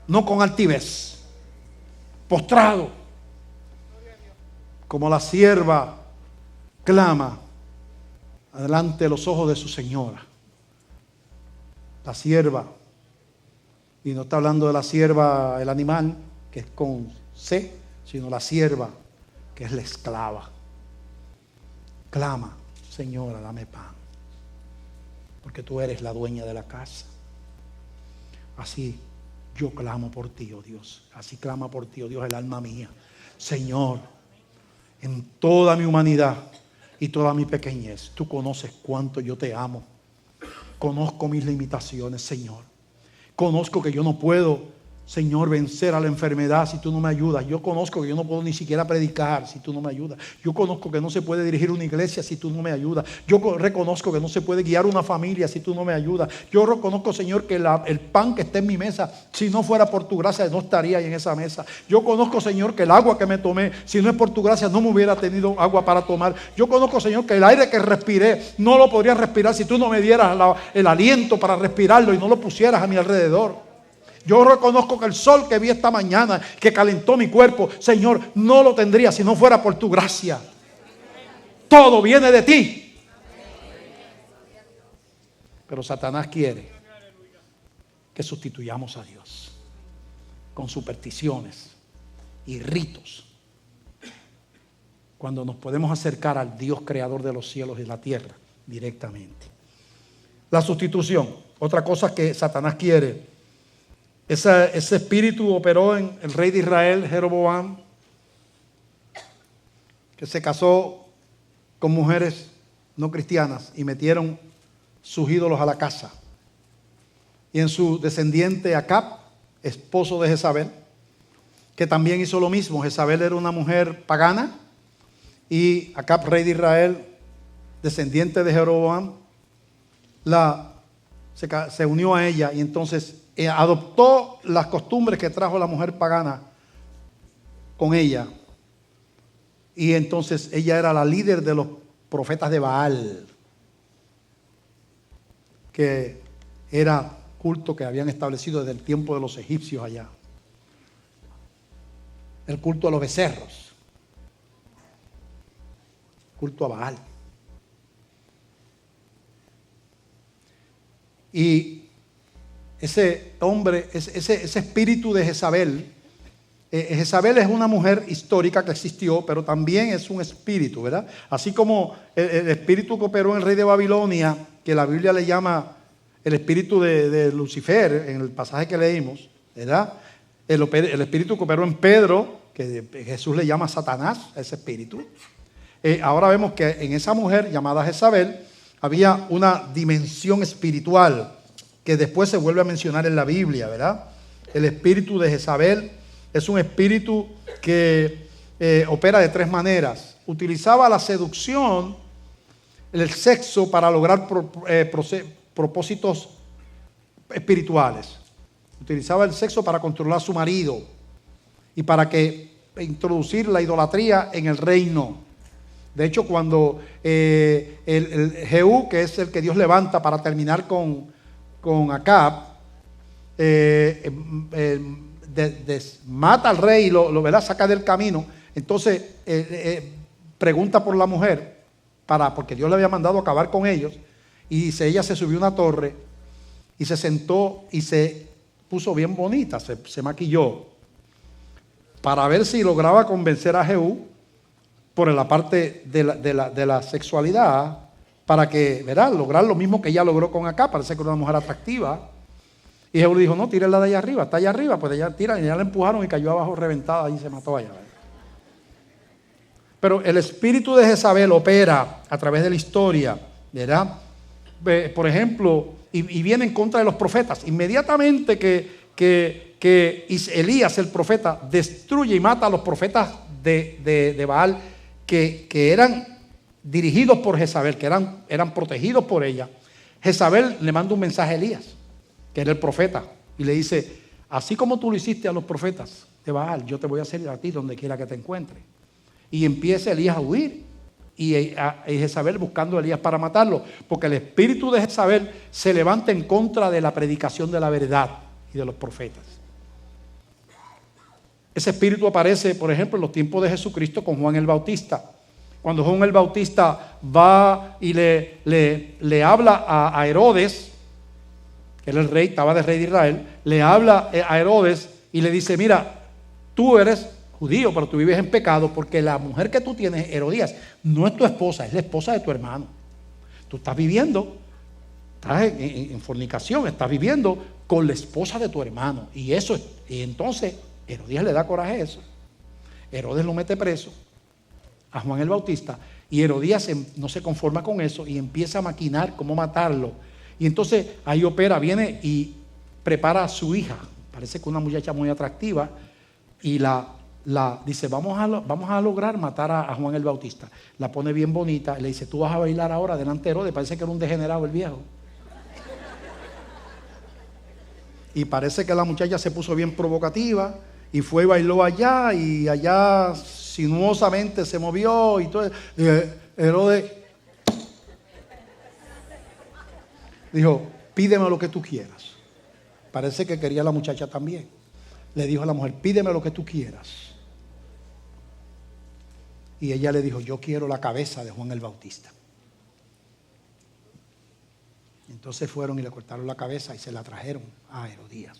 no con altivez, postrado, como la sierva clama delante de los ojos de su señora. La sierva, y no está hablando de la sierva, el animal, que es con C, sino la sierva, que es la esclava. Clama, señora, dame pan, porque tú eres la dueña de la casa. Así yo clamo por ti, oh Dios. Así clama por ti, oh Dios, el alma mía. Señor, en toda mi humanidad y toda mi pequeñez, tú conoces cuánto yo te amo. Conozco mis limitaciones, Señor. Conozco que yo no puedo, Señor, vencer a la enfermedad si tú no me ayudas. Yo conozco que yo no puedo ni siquiera predicar si tú no me ayudas. Yo conozco que no se puede dirigir una iglesia si tú no me ayudas. Yo reconozco que no se puede guiar una familia si tú no me ayudas. Yo reconozco, Señor, que el pan que está en mi mesa, si no fuera por tu gracia, no estaría en esa mesa. Yo conozco, Señor, que el agua que me tomé, si no es por tu gracia, no me hubiera tenido agua para tomar. Yo conozco, Señor, que el aire que respiré, no lo podría respirar si tú no me dieras el aliento para respirarlo y no lo pusieras a mi alrededor. Yo reconozco que el sol que vi esta mañana, que calentó mi cuerpo, Señor, no lo tendría si no fuera por tu gracia. Todo viene de ti. Pero Satanás quiere que sustituyamos a Dios con supersticiones y ritos, cuando nos podemos acercar al Dios creador de los cielos y la tierra directamente. La sustitución, otra cosa que Satanás quiere. Ese espíritu operó en el rey de Israel, Jeroboam, que se casó con mujeres no cristianas y metieron sus ídolos a la casa. Y en su descendiente Acab, esposo de Jezabel, que también hizo lo mismo. Jezabel era una mujer pagana y Acab, rey de Israel, descendiente de Jeroboam, se unió a ella y entonces adoptó las costumbres que trajo la mujer pagana con ella. Y entonces ella era la líder de los profetas de Baal, que era culto que habían establecido desde el tiempo de los egipcios allá. El culto a los becerros, culto a Baal. Y ese hombre, ese espíritu de Jezabel, Jezabel es una mujer histórica que existió, pero también es un espíritu, ¿verdad? Así como el espíritu que operó en el rey de Babilonia, que la Biblia le llama el espíritu de Lucifer, en el pasaje que leímos, ¿verdad? El espíritu que operó en Pedro, que Jesús le llama Satanás, ese espíritu. Ahora vemos que en esa mujer llamada Jezabel había una dimensión espiritual que después se vuelve a mencionar en la Biblia, ¿verdad? El espíritu de Jezabel es un espíritu que opera de tres maneras. Utilizaba la seducción, el sexo, para lograr propósitos espirituales. Utilizaba el sexo para controlar a su marido y para introducir la idolatría en el reino. De hecho, cuando el Jehú, que es el que Dios levanta para terminar con Acab, mata al rey y lo saca del camino. Entonces pregunta por la mujer, porque Dios le había mandado acabar con ellos. Y dice, ella se subió a una torre y se sentó y se puso bien bonita, se maquilló, para ver si lograba convencer a Jehú por la parte de la sexualidad, para que, ¿verdad?, lograr lo mismo que ella logró con Acab. Parece que era una mujer atractiva. Y Jehú le dijo, no, tírela de allá arriba, está allá arriba. Pues ella tira, y ya la empujaron y cayó abajo reventada y se mató allá. Pero el espíritu de Jezabel opera a través de la historia, ¿verdad? Por ejemplo, y viene en contra de los profetas. Inmediatamente que Elías, el profeta, destruye y mata a los profetas de Baal, que eran dirigidos por Jezabel, que eran protegidos por ella, Jezabel le manda un mensaje a Elías, que era el profeta, y le dice, así como tú lo hiciste a los profetas de Baal, yo te voy a hacer a ti donde quiera que te encuentre. Y empieza Elías a huir, y Jezabel buscando a Elías para matarlo, porque el espíritu de Jezabel se levanta en contra de la predicación de la verdad y de los profetas. Ese espíritu aparece, por ejemplo, en los tiempos de Jesucristo con Juan el Bautista. Cuando Juan el Bautista va y le habla a Herodes, que era el rey, estaba de rey de Israel, le habla a Herodes y le dice, mira, tú eres judío, pero tú vives en pecado porque la mujer que tú tienes, Herodías, no es tu esposa, es la esposa de tu hermano. Tú estás viviendo, estás en fornicación, estás viviendo con la esposa de tu hermano. Y entonces Herodías le da coraje a eso. Herodes lo mete preso a Juan el Bautista, y Herodías no se conforma con eso y empieza a maquinar cómo matarlo. Y entonces ahí opera, viene y prepara a su hija, parece que una muchacha muy atractiva, y dice, vamos a lograr matar a Juan el Bautista. La pone bien bonita, le dice, tú vas a bailar ahora delante de Herodes. Parece que era un degenerado el viejo. Y parece que la muchacha se puso bien provocativa y fue y bailó allá, y allá sinuosamente se movió y todo. Y Herodes dijo, pídeme lo que tú quieras. Parece que quería la muchacha también. Le dijo a la mujer, pídeme lo que tú quieras. Y ella le dijo, yo quiero la cabeza de Juan el Bautista. Entonces fueron y le cortaron la cabeza y se la trajeron a Herodías.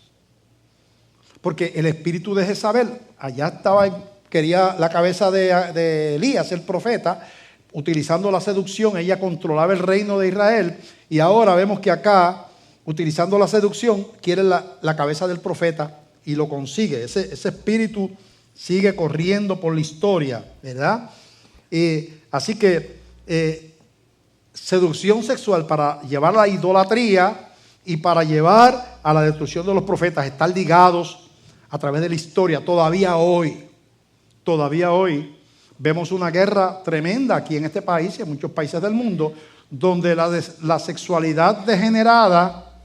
Porque el espíritu de Jezabel allá estaba, quería la cabeza de Elías, el profeta. Utilizando la seducción, ella controlaba el reino de Israel. Y ahora vemos que acá, utilizando la seducción, quiere la cabeza del profeta y lo consigue. Ese espíritu sigue corriendo por la historia, ¿verdad? Así que seducción sexual para llevar a la idolatría y para llevar a la destrucción de los profetas están ligados a través de la historia. Todavía hoy vemos una guerra tremenda aquí en este país y en muchos países del mundo, donde la sexualidad degenerada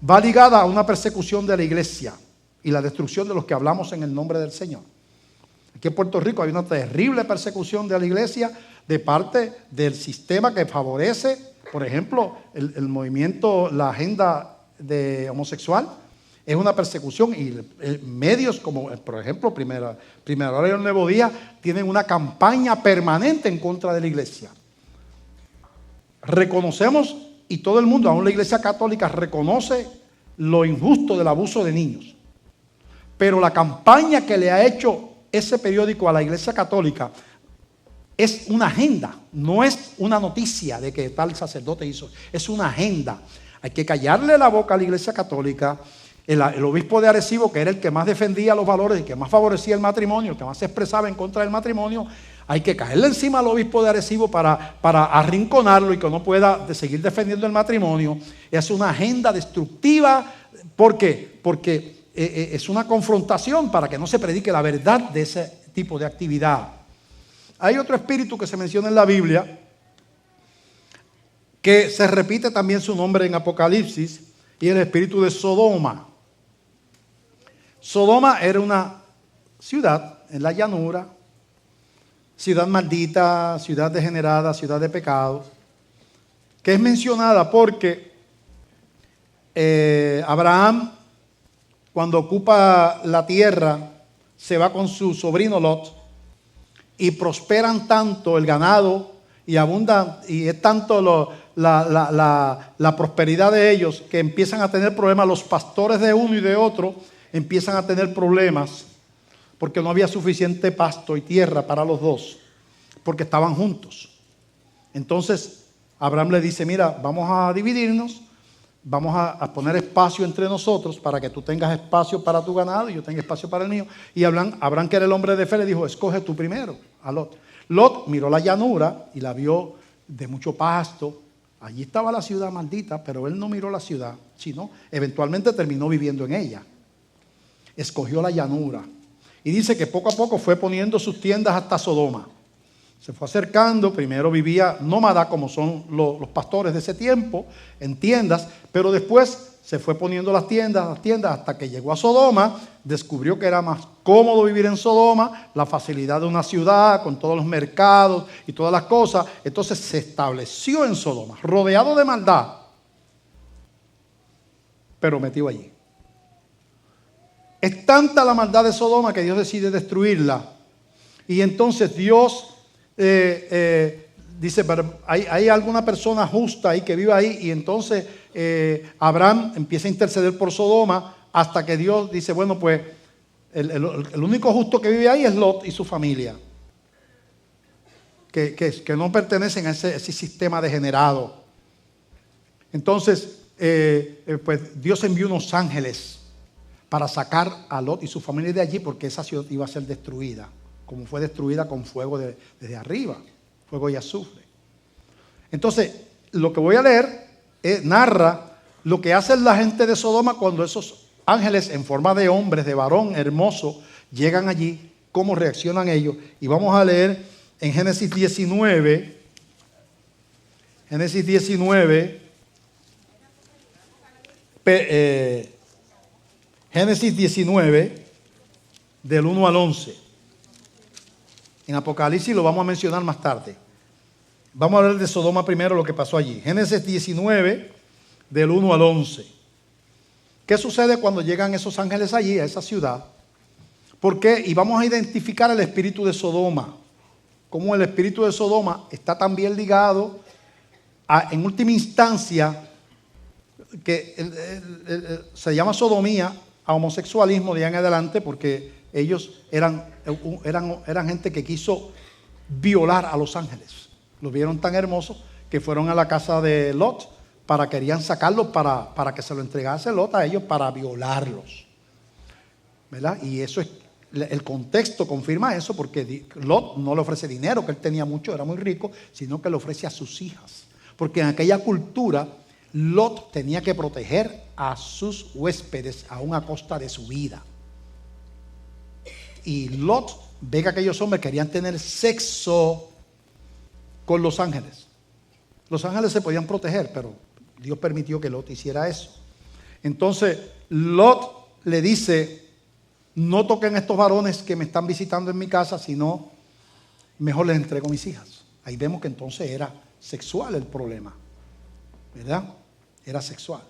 va ligada a una persecución de la iglesia y la destrucción de los que hablamos en el nombre del Señor. Aquí en Puerto Rico hay una terrible persecución de la iglesia de parte del sistema que favorece, por ejemplo, el movimiento, la agenda de homosexual. Es una persecución, y medios como, por ejemplo, Primera Hora y El Nuevo Día tienen una campaña permanente en contra de la iglesia. Reconocemos, y todo el mundo, aún la iglesia católica, reconoce lo injusto del abuso de niños. Pero la campaña que le ha hecho ese periódico a la Iglesia Católica es una agenda, no es una noticia de que tal sacerdote hizo, es una agenda. Hay que callarle la boca a la Iglesia Católica. El obispo de Arecibo, que era el que más defendía los valores y que más favorecía el matrimonio, el que más se expresaba en contra del matrimonio, hay que caerle encima al obispo de Arecibo para arrinconarlo y que no pueda seguir defendiendo el matrimonio. Es una agenda destructiva. ¿Por qué? Porque es una confrontación para que no se predique la verdad de ese tipo de actividad. Hay otro espíritu que se menciona en la Biblia, que se repite también su nombre en Apocalipsis, y el espíritu de Sodoma. Sodoma era una ciudad en la llanura, ciudad maldita, ciudad degenerada, ciudad de pecado, que es mencionada porque Abraham, cuando ocupa la tierra, se va con su sobrino Lot y prosperan tanto el ganado y abundan, y es tanto la prosperidad de ellos que empiezan a tener problemas. Los pastores de uno y de otro empiezan a tener problemas porque no había suficiente pasto y tierra para los dos, porque estaban juntos. Entonces Abraham le dice: mira, vamos a dividirnos, vamos a poner espacio entre nosotros para que tú tengas espacio para tu ganado y yo tenga espacio para el mío. Y Abraham, que era el hombre de fe, le dijo: escoge tú primero a Lot. Lot miró la llanura y la vio de mucho pasto. Allí estaba la ciudad maldita, pero él no miró la ciudad, sino eventualmente terminó viviendo en ella. Escogió la llanura. Y dice que poco a poco fue poniendo sus tiendas hasta Sodoma. Se fue acercando, primero vivía nómada como son los pastores de ese tiempo, en tiendas, pero después se fue poniendo las tiendas hasta que llegó a Sodoma, descubrió que era más cómodo vivir en Sodoma, la facilidad de una ciudad con todos los mercados y todas las cosas. Entonces se estableció en Sodoma, rodeado de maldad, pero metido allí. Es tanta la maldad de Sodoma que Dios decide destruirla. Y entonces Dios dice: pero hay alguna persona justa ahí que vive ahí. Y entonces Abraham empieza a interceder por Sodoma hasta que Dios dice: bueno, pues el único justo que vive ahí es Lot y su familia, que no pertenecen a ese sistema degenerado. Entonces pues Dios envió unos ángeles para sacar a Lot y su familia de allí, porque esa ciudad iba a ser destruida, como fue destruida con fuego desde arriba, fuego y azufre. Entonces, lo que voy a leer narra lo que hace la gente de Sodoma cuando esos ángeles en forma de hombres, de varón hermoso, llegan allí, cómo reaccionan ellos. Y vamos a leer en Génesis 19, Génesis 19, del 1 al 11. En Apocalipsis lo vamos a mencionar más tarde. Vamos a hablar de Sodoma primero, lo que pasó allí. Génesis 19, del 1 al 11. ¿Qué sucede cuando llegan esos ángeles allí, a esa ciudad? ¿Por qué? Y vamos a identificar el espíritu de Sodoma. Cómo el espíritu de Sodoma está también ligado en última instancia, que se llama sodomía, a homosexualismo de ahí en adelante, porque ellos eran gente que quiso violar a los ángeles. Los vieron tan hermosos que fueron a la casa de Lot, querían sacarlos para que se lo entregase Lot a ellos para violarlos, ¿verdad? Y eso es, el contexto confirma eso, porque Lot no le ofrece dinero, que él tenía mucho, era muy rico, sino que le ofrece a sus hijas, porque en aquella cultura Lot tenía que proteger a sus huéspedes aún a costa de su vida. Y Lot ve que aquellos hombres querían tener sexo con los ángeles. Los ángeles se podían proteger, pero Dios permitió que Lot hiciera eso. Entonces Lot le dice: no toquen a estos varones que me están visitando en mi casa, sino mejor les entrego mis hijas. Ahí vemos que entonces era sexual el problema, ¿verdad? Era sexual.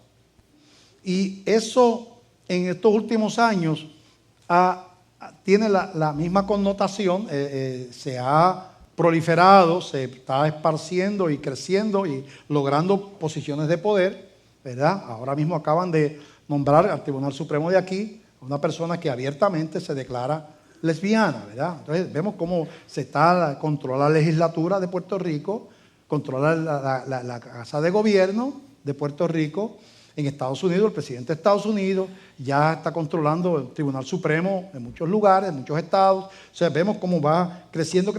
Y eso en estos últimos años tiene la misma connotación, se ha proliferado, se está esparciendo y creciendo y logrando posiciones de poder, ¿verdad? Ahora mismo acaban de nombrar al Tribunal Supremo de aquí una persona que abiertamente se declara lesbiana, ¿verdad? Entonces vemos cómo se está controla la legislatura de Puerto Rico, controla la Casa de Gobierno de Puerto Rico. En Estados Unidos, el presidente de Estados Unidos ya está controlando el Tribunal Supremo en muchos lugares, en muchos estados. O sea, vemos cómo va creciendo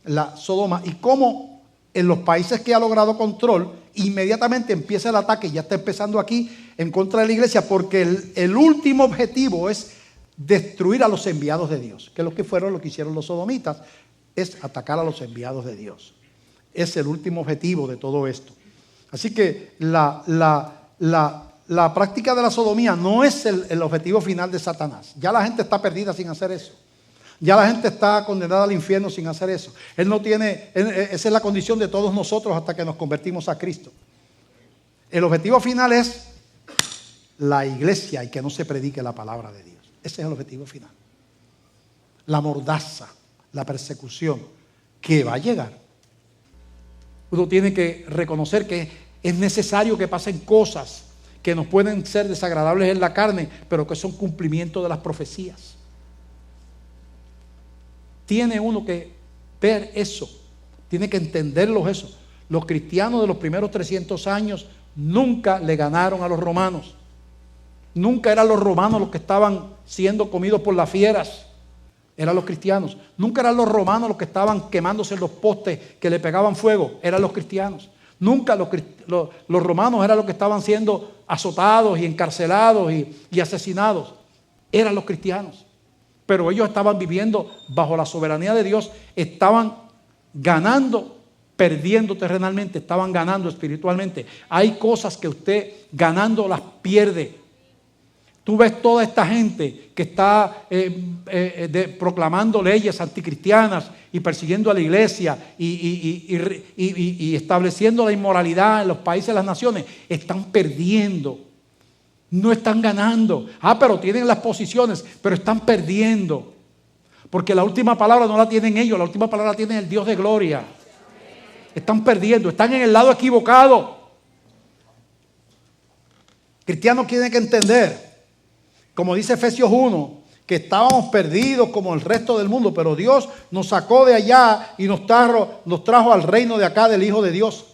la Sodoma y cómo en los países que ha logrado control, inmediatamente empieza el ataque, ya está empezando aquí en contra de la iglesia, porque el último objetivo es destruir a los enviados de Dios, que lo que hicieron los sodomitas, es atacar a los enviados de Dios. Es el último objetivo de todo esto. Así que la práctica de la sodomía no es el objetivo final de Satanás. Ya la gente está perdida sin hacer eso. Ya la gente está condenada al infierno sin hacer eso. Esa es la condición de todos nosotros hasta que nos convertimos a Cristo. El objetivo final es la iglesia y que no se predique la palabra de Dios. Ese es el objetivo final. La mordaza, la persecución que va a llegar. Uno tiene que reconocer que es necesario que pasen cosas que nos pueden ser desagradables en la carne, pero que son cumplimiento de las profecías. Tiene uno que ver eso, tiene que entenderlo eso. Los cristianos de los primeros 300 años nunca le ganaron a los romanos. Nunca eran los romanos los que estaban siendo comidos por las fieras. Eran los cristianos. Nunca eran los romanos los que estaban quemándose en los postes que le pegaban fuego. Eran los cristianos. Nunca los romanos eran los que estaban siendo azotados y encarcelados y asesinados. Eran los cristianos. Pero ellos estaban viviendo bajo la soberanía de Dios. Estaban ganando, perdiendo terrenalmente. Estaban ganando espiritualmente. Hay cosas que usted ganando las pierde. Tú ves toda esta gente que está proclamando leyes anticristianas y persiguiendo a la iglesia y estableciendo la inmoralidad en los países de las naciones. Están perdiendo. No están ganando. Pero tienen las posiciones, pero están perdiendo. Porque la última palabra no la tienen ellos, la última palabra la tiene el Dios de gloria. Están perdiendo, están en el lado equivocado. Cristianos tienen que entender, como dice Efesios 1, que estábamos perdidos como el resto del mundo, pero Dios nos sacó de allá y nos trajo al reino de acá del Hijo de Dios.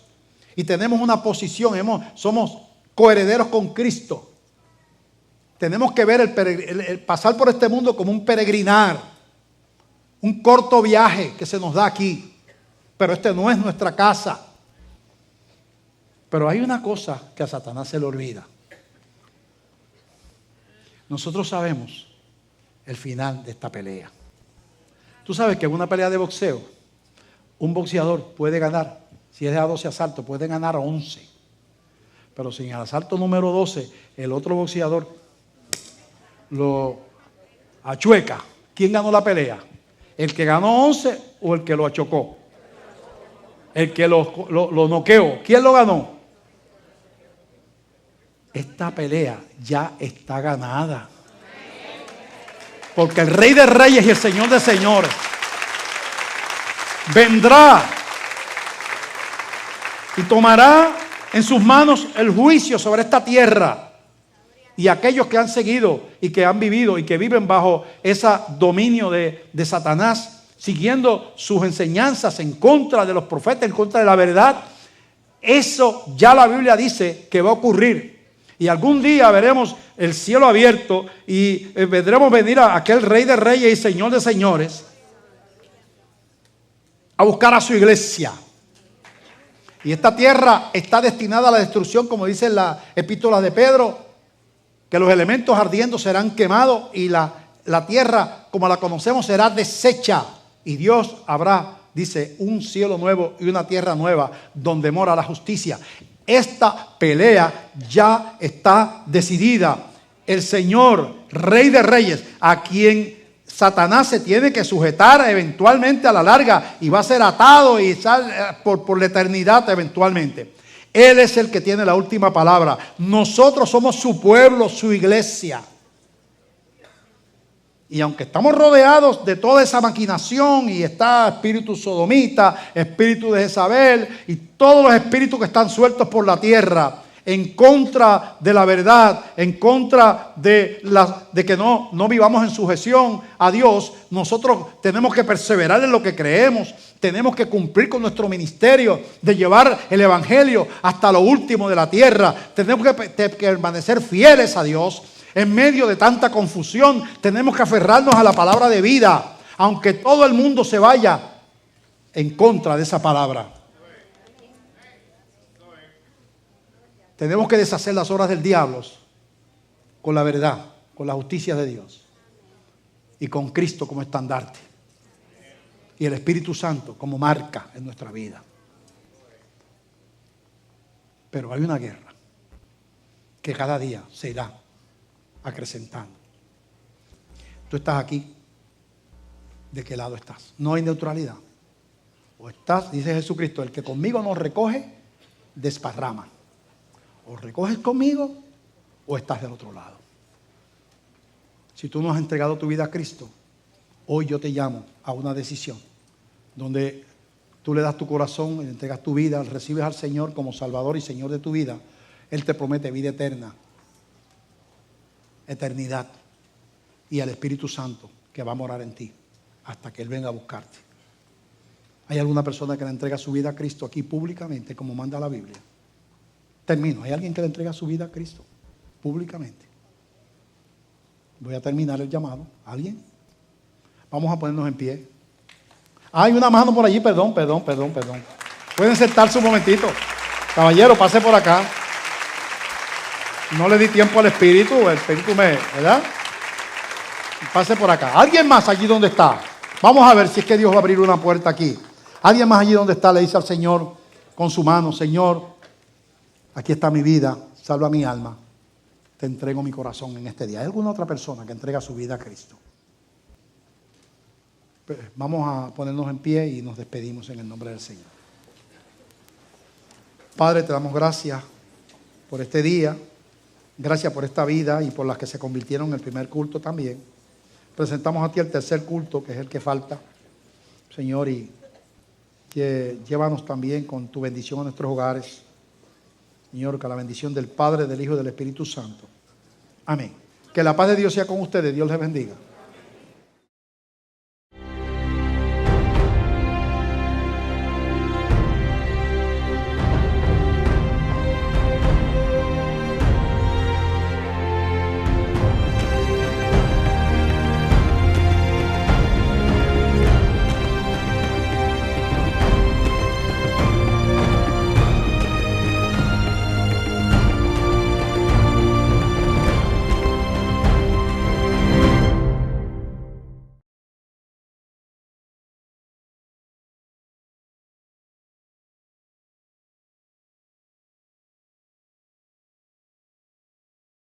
Y tenemos una posición, somos coherederos con Cristo. Tenemos que ver el pasar por este mundo como un peregrinar, un corto viaje que se nos da aquí. Pero este no es nuestra casa. Pero hay una cosa que a Satanás se le olvida. Nosotros sabemos el final de esta pelea. Tú sabes que en una pelea de boxeo, un boxeador puede ganar, si es de a 12 asaltos, puede ganar a 11. Pero si en el asalto número 12, el otro boxeador lo achueca, ¿quién ganó la pelea? ¿El que ganó 11 o el que lo achocó? El que lo noqueó. ¿Quién lo ganó? Esta pelea ya está ganada. Porque el Rey de Reyes y el Señor de Señores vendrá y tomará en sus manos el juicio sobre esta tierra. Y aquellos que han seguido y que han vivido y que viven bajo ese dominio de Satanás, siguiendo sus enseñanzas en contra de los profetas, en contra de la verdad, eso ya la Biblia dice que va a ocurrir. Y algún día veremos el cielo abierto y vendremos venir a aquel Rey de Reyes y Señor de Señores a buscar a su iglesia. Y esta tierra está destinada a la destrucción, como dice en la epístola de Pedro, que los elementos ardiendo serán quemados y la tierra como la conocemos será deshecha. Y Dios habrá, dice, un cielo nuevo y una tierra nueva donde mora la justicia. Esta pelea ya está decidida. El Señor, Rey de Reyes, a quien Satanás se tiene que sujetar eventualmente a la larga y va a ser atado y por la eternidad eventualmente. Él es el que tiene la última palabra. Nosotros somos su pueblo, su iglesia. Y aunque estamos rodeados de toda esa maquinación y está espíritu sodomita, espíritu de Jezabel y todos los espíritus que están sueltos por la tierra, en contra de la verdad, en contra de que no vivamos en sujeción a Dios, nosotros tenemos que perseverar en lo que creemos. Tenemos que cumplir con nuestro ministerio de llevar el evangelio hasta lo último de la tierra. Tenemos que permanecer fieles a Dios. En medio de tanta confusión, tenemos que aferrarnos a la palabra de vida, aunque todo el mundo se vaya en contra de esa palabra. Tenemos que deshacer las obras del diablo con la verdad, con la justicia de Dios y con Cristo como estandarte y el Espíritu Santo como marca en nuestra vida. Pero hay una guerra que cada día se irá acrecentando. Tú estás aquí. ¿De qué lado estás? No hay neutralidad. O estás, dice Jesucristo, el que conmigo no recoge, desparrama. O recoges conmigo o estás del otro lado. Si tú no has entregado tu vida a Cristo, hoy yo te llamo a una decisión donde tú le das tu corazón, le entregas tu vida, recibes al Señor como Salvador y Señor de tu vida. Él te promete vida eterna, eternidad y al Espíritu Santo que va a morar en ti hasta que Él venga a buscarte. ¿Hay alguna persona que le entrega su vida a Cristo aquí públicamente como manda la Biblia? Termino. ¿Hay alguien que le entrega su vida a Cristo públicamente? Voy a terminar el llamado. ¿Alguien? Vamos a ponernos en pie. Hay una mano por allí, perdón. Pueden sentarse un momentito. Caballero, pase por acá. No le di tiempo al Espíritu, el Espíritu ¿verdad? Pase por acá. ¿Alguien más allí donde está? Vamos a ver si es que Dios va a abrir una puerta aquí. ¿Alguien más allí donde está le dice al Señor con su mano, Señor, aquí está mi vida, salva mi alma, te entrego mi corazón en este día? ¿Hay alguna otra persona que entrega su vida a Cristo? Pues vamos a ponernos en pie y nos despedimos en el nombre del Señor. Padre, te damos gracias por este día, gracias por esta vida y por las que se convirtieron en el primer culto también. Presentamos a ti el tercer culto, que es el que falta, Señor, y que llévanos también con tu bendición a nuestros hogares. Señor, que la bendición del Padre, del Hijo y del Espíritu Santo. Amén. Que la paz de Dios sea con ustedes. Dios les bendiga.